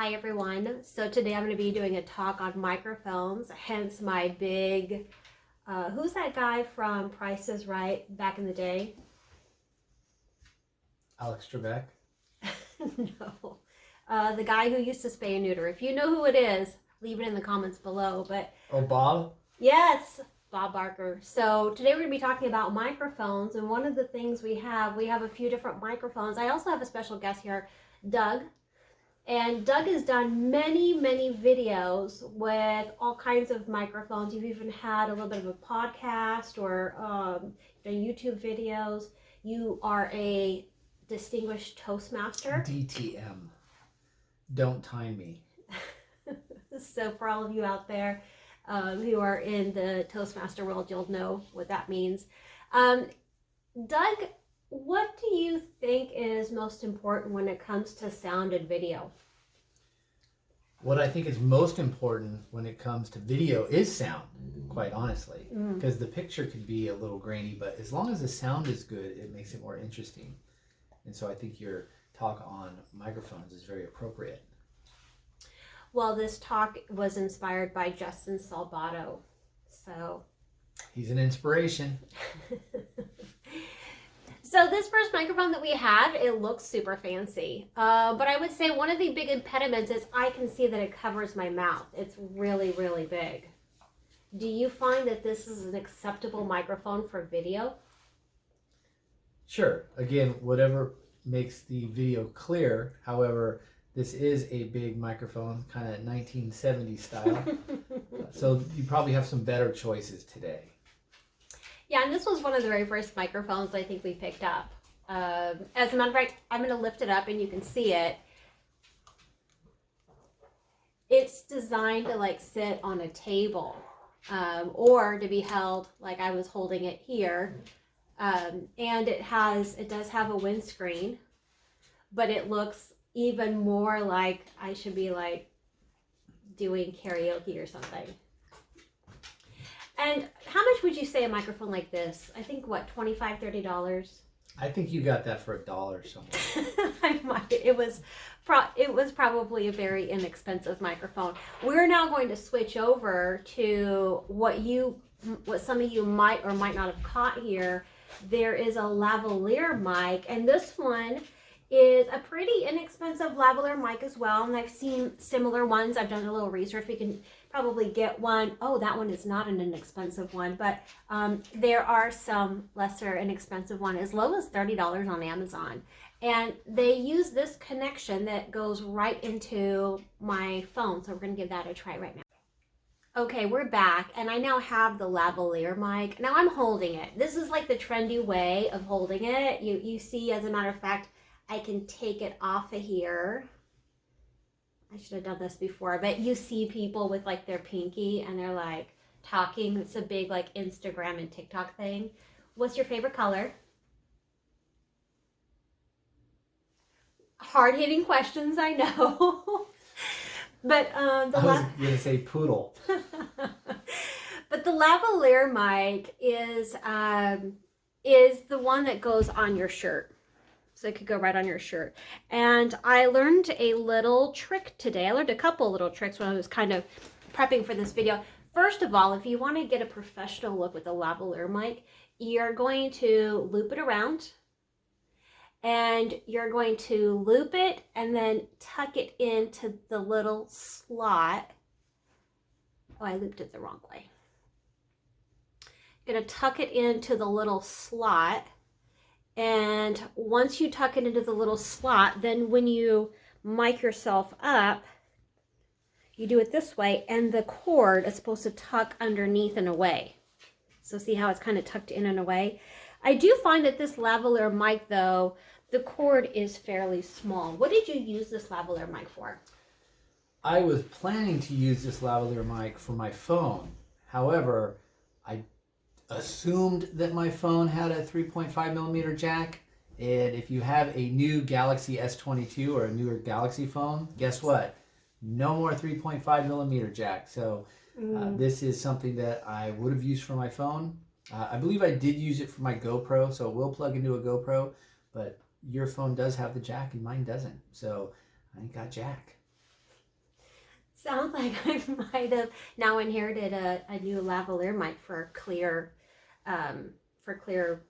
Hi everyone. So today I'm going to be doing a talk on microphones, hence my big, who's that guy from Price is Right back in the day? Alex Trebek. No. The guy who used to spay and neuter. If you know who it is, leave it in the comments below. But Oh, Bob? yes, Bob Barker. So today we're going to be talking about microphones, and one of the things we have a few different microphones. I also have a special guest here, Doug. And Doug has done many videos with all kinds of microphones. You've even had a little bit of a podcast or YouTube videos. You are a distinguished Toastmaster. DTM. Don't time me. So for all of you out there who are in the Toastmaster world, you'll know what that means. Doug, what do you think is most important when it comes to sound and video? What I think is most important when it comes to video is sound, quite honestly. Because the picture can be a little grainy, but as long as the sound is good, it makes it more interesting. And so I think your talk on microphones is very appropriate. Well, this talk was inspired by Justin Salvato. So he's an inspiration. So this first microphone that we have, it looks super fancy. But I would say one of the big impediments is I can see that it covers my mouth. It's really big. Do you find that this is an acceptable microphone for video? Sure. Again, whatever makes the video clear. However, this is a big microphone, kind of 1970s style. So you probably have some better choices today. Yeah, and this was one of the very first microphones I think we picked up. As a matter of fact, I'm going to lift it up and you can see it. It's designed to like sit on a table or to be held like I was holding it here. And it does have a windscreen, but it looks even more like I should be like doing karaoke or something. And how much would you say a microphone like this? I think what, $25, $30? I think you got that for $1 somewhere. I might. It was probably a very inexpensive microphone. We're now going to switch over to what some of you might or might not have caught here. There is a lavalier mic, and this one is a pretty inexpensive lavalier mic as well. And I've seen similar ones. I've done a little research. We can probably get one. Oh, that one is not an inexpensive one, but there are some lesser inexpensive one, as low as $30 on Amazon. And they use this connection that goes right into my phone. So we're going to give that a try right now. Okay, we're back, and I now have the lavalier mic. Now I'm holding it. This is like the trendy way of holding it. You see, as a matter of fact, I can take it off of here. I should have done this before, but you see people with like their pinky and they're like talking. It's a big like Instagram and TikTok thing. What's your favorite color? Hard-hitting questions, I know. But I was going to say poodle. But the lavalier mic is the one that goes on your shirt. So it could go right on your shirt. And I learned a little trick today. I learned a couple little tricks when I was kind of prepping for this video. First of all, if you want to get a professional look with a lavalier mic, you're going to loop it around. And you're going to loop it and then tuck it into the little slot. Oh, I looped it the wrong way. You're going to tuck it into the little slot. And once you tuck it into the little slot, then when you mic yourself up, you do it this way, and the cord is supposed to tuck underneath and away. So see how it's kind of tucked in and away? I do find that this lavalier mic, though, the cord is fairly small. What did you use this lavalier mic for? I was planning to use this lavalier mic for my phone. However, I assumed that my phone had a 3.5 millimeter jack, and if you have a new Galaxy S22 or a newer Galaxy phone, guess what? No more 3.5 millimeter jack. So this is something that I would have used for my phone. I believe I did use it for my GoPro, so it will plug into a GoPro, but your phone does have the jack and mine doesn't. So I ain't got jack. Sounds like I might have now inherited a new lavalier mic for clear, for clear.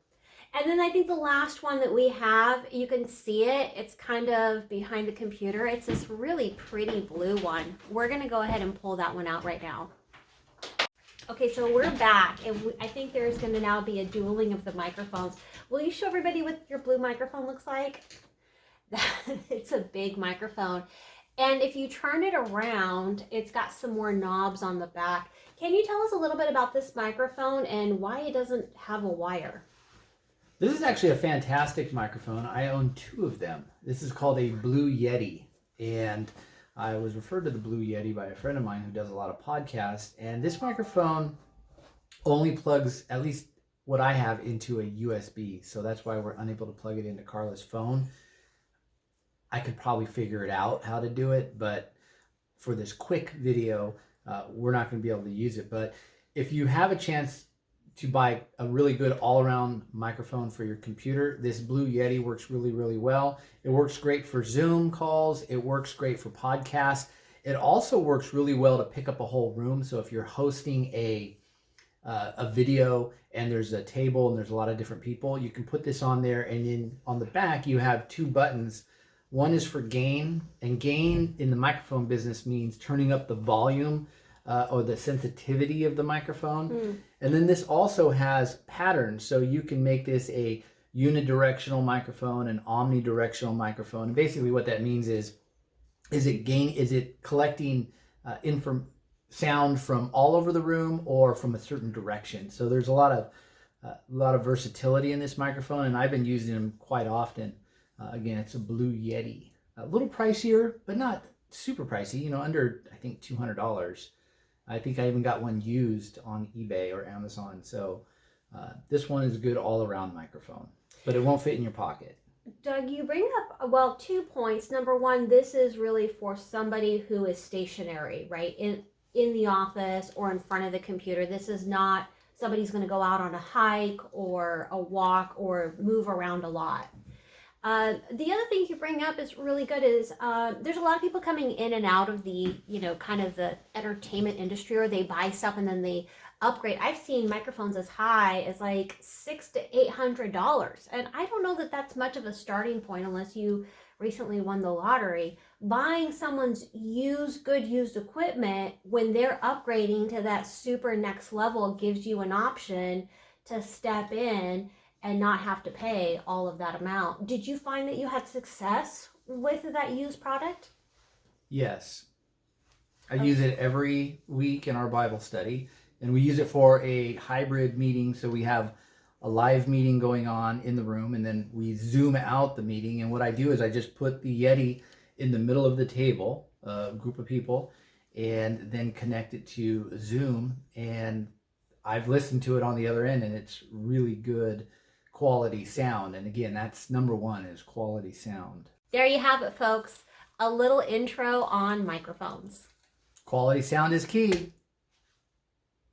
And then I think the last one that we have, you can see it. It's kind of behind the computer. It's this really pretty blue one. We're going to go ahead and pull that one out right now. Okay, so we're back, and I think there's going to now be a dueling of the microphones. Will you show everybody what your blue microphone looks like? It's a big microphone. And if you turn it around, it's got some more knobs on the back. Can you tell us a little bit about this microphone and why it doesn't have a wire? This is actually a fantastic microphone. I own 2 of them. This is called a Blue Yeti, and I was referred to the Blue Yeti by a friend of mine who does a lot of podcasts, and this microphone only plugs, at least what I have, into a USB, so that's why we're unable to plug it into Carla's phone. I could probably figure it out how to do it, but for this quick video, we're not going to be able to use it. But if you have a chance to buy a really good all-around microphone for your computer, this Blue Yeti works really, really well. It works great for Zoom calls. It works great for podcasts. It also works really well to pick up a whole room. So if you're hosting a video and there's a table and there's a lot of different people, you can put this on there, and then on the back you have 2 buttons. One is for gain, and gain in the microphone business means turning up the volume or the sensitivity of the microphone. And then this also has patterns, so you can make this a unidirectional microphone, an omnidirectional microphone. And basically what that means is it collecting sound from all over the room or from a certain direction. So there's a lot of versatility in this microphone, and I've been using them quite often. Again, it's a Blue Yeti. A little pricier, but not super pricey, under, I think, $200. I think I even got one used on eBay or Amazon. So this one is a good all-around microphone, but it won't fit in your pocket. Doug, you bring up, 2 points. Number one, this is really for somebody who is stationary, right? In the office or in front of the computer. This is not somebody's going to go out on a hike or a walk or move around a lot. The other thing you bring up is really good is there's a lot of people coming in and out of the, kind of the entertainment industry, or they buy stuff and then they upgrade. I've seen microphones as high as like $600 to $800. And I don't know that that's much of a starting point unless you recently won the lottery. Buying someone's used equipment when they're upgrading to that super next level gives you an option to step in and not have to pay all of that amount. Did you find that you had success with that used product? Yes. I use it every week in our Bible study, and we use it for a hybrid meeting. So we have a live meeting going on in the room, and then we zoom out the meeting. And what I do is I just put the Yeti in the middle of the table, a group of people, and then connect it to Zoom. And I've listened to it on the other end, and it's really good quality sound. And again, that's number one, is quality sound. There you have it, folks. A little intro on microphones. Quality sound is key.